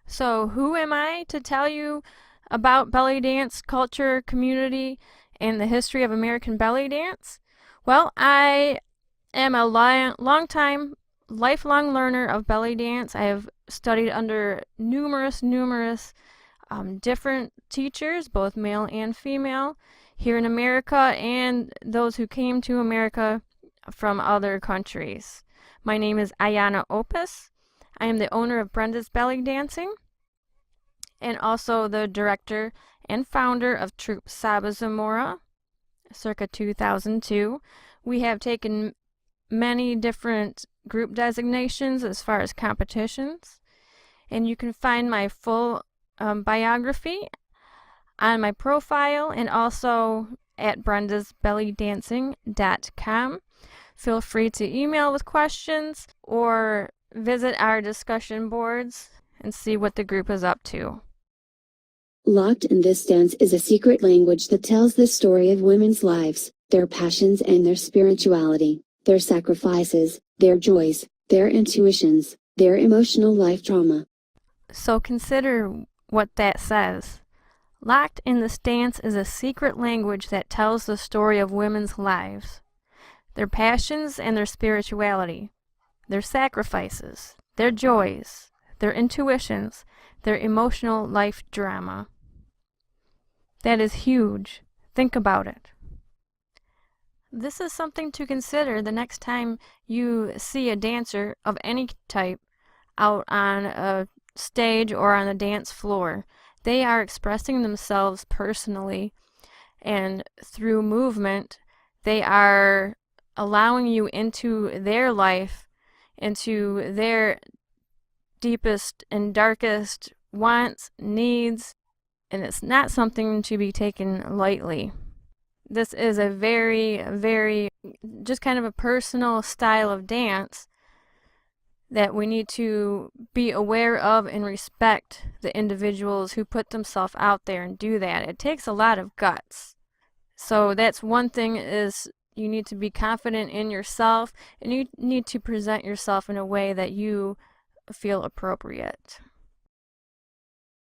So, who am I to tell you about belly dance culture, community, and the history of American belly dance? Well, I am a long time, lifelong learner of belly dance. I have studied under numerous different teachers, both male and female, here in America and those who came to America from other countries. My name is Ayana Opus. I am the owner of Brenda's Belly Dancing and also the director and founder of Troupe Saba Zamora, circa 2002. We have taken many different group designations as far as competitions, and you can find my full biography on my profile and also at brendasbellydancing.com. Feel free to email with questions or visit our discussion boards and see what the group is up to. Locked in This Dance is a secret language that tells the story of women's lives, their passions and their spirituality, their sacrifices, their joys, their intuitions, their emotional life drama. So consider what that says. Locked in This Dance is a secret language that tells the story of women's lives, their passions and their spirituality, their sacrifices, their joys, their intuitions, their emotional life drama. That is huge. Think about it. This is something to consider the next time you see a dancer of any type out on a stage or on a dance floor. They are expressing themselves personally, and through movement, they are allowing you into their life, into their deepest and darkest wants, needs, and it's not something to be taken lightly. This is a very just kind of a personal style of dance that we need to be aware of and respect the individuals who put themselves out there and do that. It takes a lot of guts. So that's one thing, is you need to be confident in yourself, and you need to present yourself in a way that you feel appropriate.